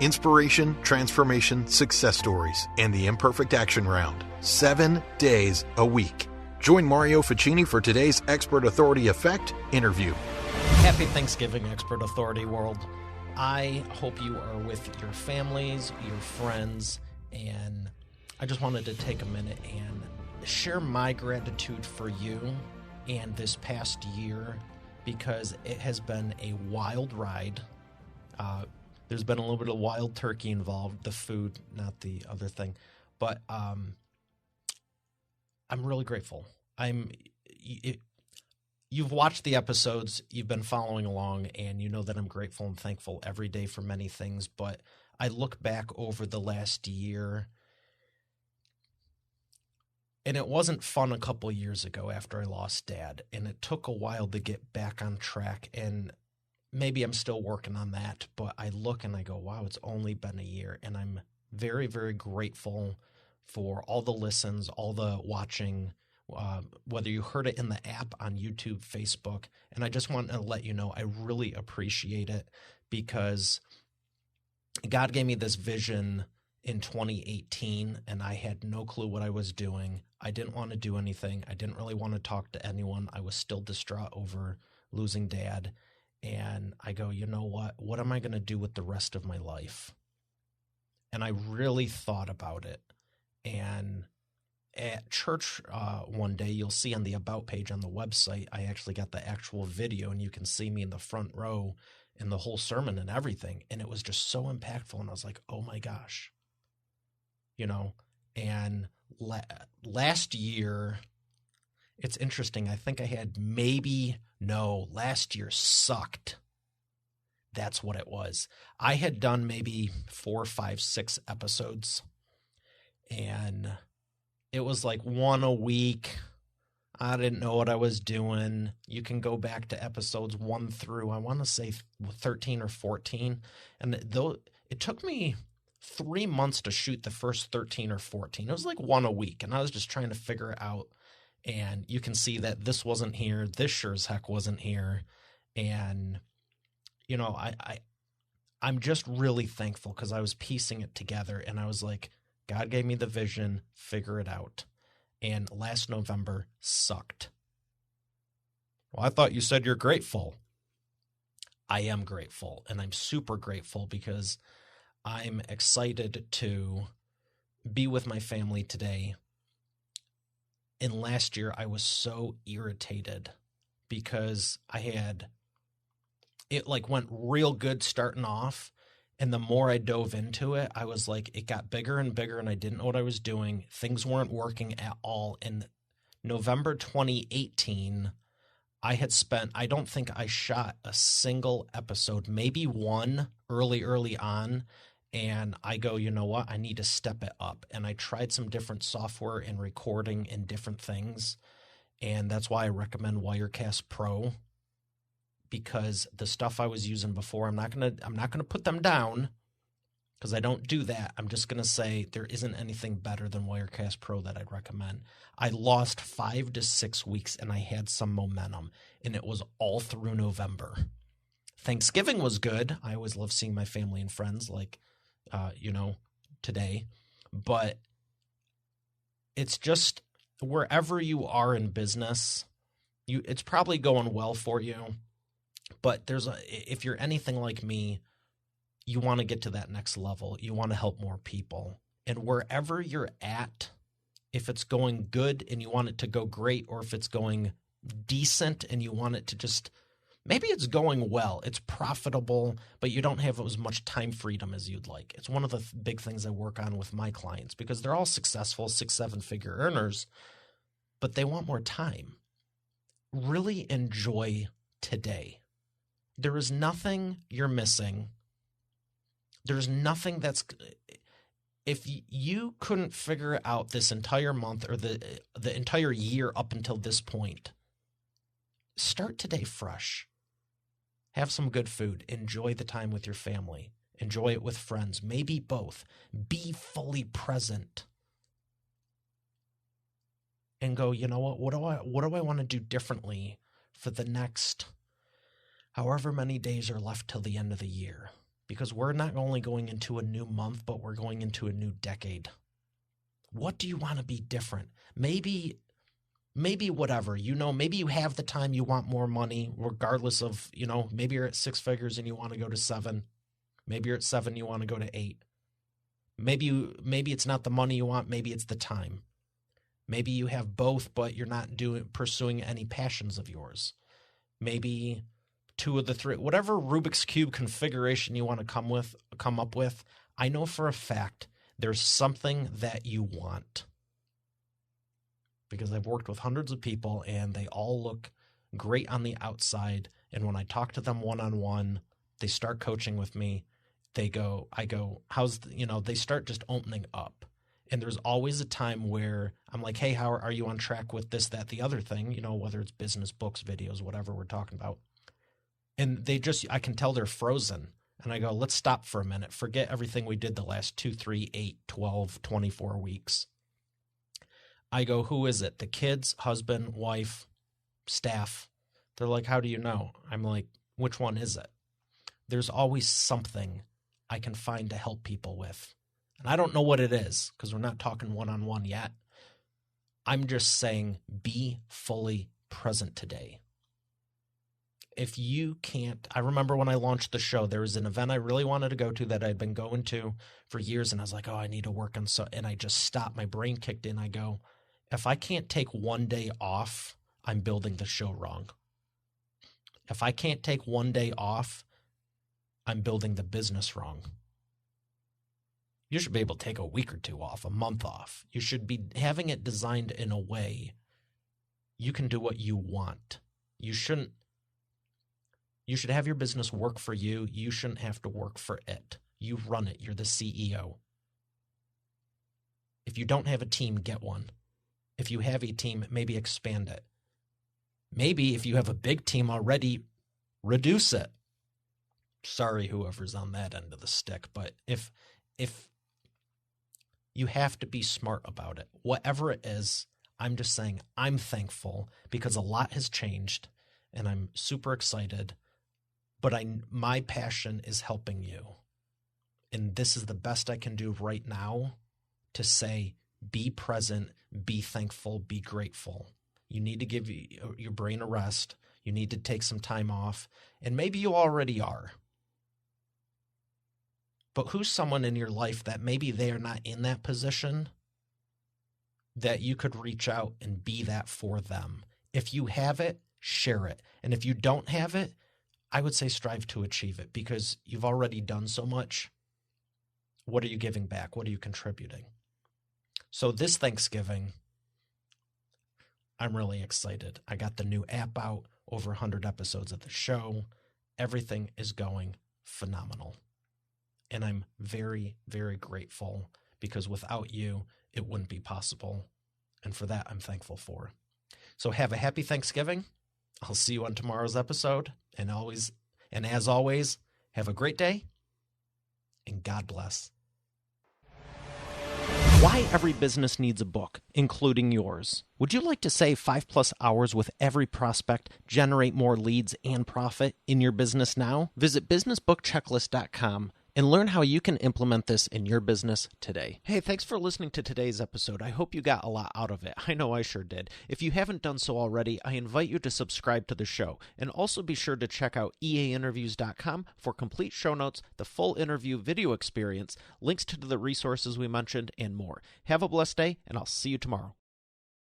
Inspiration, transformation, success stories, and the Imperfect Action Round. 7 days a week. Join Mario Ficini for today's Expert Authority Effect interview. Happy Thanksgiving, Expert Authority world. I hope you are with your families, your friends, and I just wanted to take a minute and share my gratitude for you and this past year, because it has been a wild ride. There's been a little bit of wild turkey involved, the food, not the other thing. But I'm really grateful. You've watched the episodes, you've been following along, and you know that I'm grateful and thankful every day for many things. But I look back over the last year, and it wasn't fun a couple years ago after I lost Dad, and it took a while to get back on track, and maybe I'm still working on that, but I look and I go, wow, it's only been a year, and I'm very, very grateful for all the listens, all the watching, whether you heard it in the app, on YouTube, Facebook, and I just want to let you know I really appreciate it, because God gave me this vision in 2018, and I had no clue what I was doing. I didn't want to do anything. I didn't really want to talk to anyone. I was still distraught over losing Dad. And I go, you know what? What am I going to do with the rest of my life? And I really thought about it. And at church one day, you'll see on the About page on the website, I actually got the actual video, and you can see me in the front row in the whole sermon and everything. And it was just so impactful. And I was like, oh my gosh. And last year, it's interesting. I think I had last year sucked. That's what it was. I had done maybe 4, 5, 6 episodes, and it was like one a week. I didn't know what I was doing. You can go back to episodes 1 through, I want to say 13 or 14. And it took me 3 months to shoot the first 13 or 14. It was like one a week, and I was just trying to figure it out. And you can see that this wasn't here. This sure as heck wasn't here. And, I'm just really thankful, because I was piecing it together, and I was like, God gave me the vision, figure it out. And last November sucked. Well, I thought you said you're grateful. I am grateful, and I'm super grateful, because I'm excited to be with my family today. And last year, I was so irritated because it went real good starting off. And the more I dove into it, I was like, it got bigger and bigger, and I didn't know what I was doing. Things weren't working at all. In November 2018, I don't think I shot a single episode, maybe one early on. And I go, you know what? I need to step it up. And I tried some different software and recording and different things. And that's why I recommend Wirecast Pro, because the stuff I was using before, I'm not gonna put them down, because I don't do that. I'm just gonna say there isn't anything better than Wirecast Pro that I'd recommend. I lost 5 to 6 weeks, and I had some momentum, and it was all through November. Thanksgiving was good. I always love seeing my family and friends, today. But it's just, wherever you are in business, it's probably going well for you. But if you're anything like me, you want to get to that next level. You want to help more people. And wherever you're at, if it's going good and you want it to go great, or if it's going decent and you want it to just, maybe it's going well, it's profitable, but you don't have as much time freedom as you'd like. It's one of the big things I work on with my clients, because they're all successful 6-7 figure earners, but they want more time. Really enjoy today. There is nothing you're missing. There's nothing if you couldn't figure out this entire month or the entire year up until this point, start today fresh. Have some good food. Enjoy the time with your family. Enjoy it with friends. Maybe both. Be fully present. And go, you know what? What do I want to do differently for the next however many days are left till the end of the year? because we're not only going into a new month, but we're going into a new decade. What do you want to be different? Maybe whatever, maybe you have the time, you want more money, regardless of, maybe you're at 6 figures and you want to go to 7. Maybe you're at 7, you want to go to 8. Maybe it's not the money you want, maybe it's the time. Maybe you have both, but you're not pursuing any passions of yours. Maybe 2 of the 3, whatever Rubik's Cube configuration you want to come up with, I know for a fact there's something that you want. Because I've worked with hundreds of people and they all look great on the outside. And when I talk to them one-on-one, they start coaching with me. I go, they start just opening up. And there's always a time where I'm like, hey, how are you on track with this, that, the other thing, whether it's business, books, videos, whatever we're talking about. And I can tell they're frozen. And I go, let's stop for a minute. Forget everything we did the last 2, 3, 8, 12, 24 weeks. I go, who is it? The kids, husband, wife, staff. They're like, how do you know? I'm like, which one is it? There's always something I can find to help people with. And I don't know what it is because we're not talking one-on-one yet. I'm just saying be fully present today. If you can't, I remember when I launched the show, there was an event I really wanted to go to that I'd been going to for years. And I was like, I need to work on and I just stopped. My brain kicked in. I go, if I can't take one day off, I'm building the show wrong. If I can't take one day off, I'm building the business wrong. You should be able to take a week or 2 off, a month off. You should be having it designed in a way you can do what you want. You should have your business work for you. You shouldn't have to work for it. You run it. You're the CEO. If you don't have a team, get one. If you have a team, maybe expand it. Maybe if you have a big team already, reduce it. Sorry, whoever's on that end of the stick, but if you have to be smart about it, whatever it is, I'm just saying I'm thankful because a lot has changed and I'm super excited, but my passion is helping you. And this is the best I can do right now to say, be present, be thankful, be grateful. You need to give your brain a rest. You need to take some time off. And maybe you already are. But who's someone in your life that maybe they are not in that position that you could reach out and be that for them? If you have it, share it. And if you don't have it, I would say strive to achieve it because you've already done so much. What are you giving back? What are you contributing? So this Thanksgiving, I'm really excited. I got the new app out, over 100 episodes of the show. Everything is going phenomenal. And I'm very, very grateful because without you, it wouldn't be possible. And for that, I'm thankful for. So have a happy Thanksgiving. I'll see you on tomorrow's episode. And as always, have a great day and God bless. Why every business needs a book, including yours. Would you like to save 5+ hours with every prospect, generate more leads, and profit in your business now? Visit businessbookchecklist.com and learn how you can implement this in your business today. Hey, thanks for listening to today's episode. I hope you got a lot out of it. I know I sure did. If you haven't done so already, I invite you to subscribe to the show. And also be sure to check out eainterviews.com for complete show notes, the full interview video experience, links to the resources we mentioned, and more. Have a blessed day, and I'll see you tomorrow.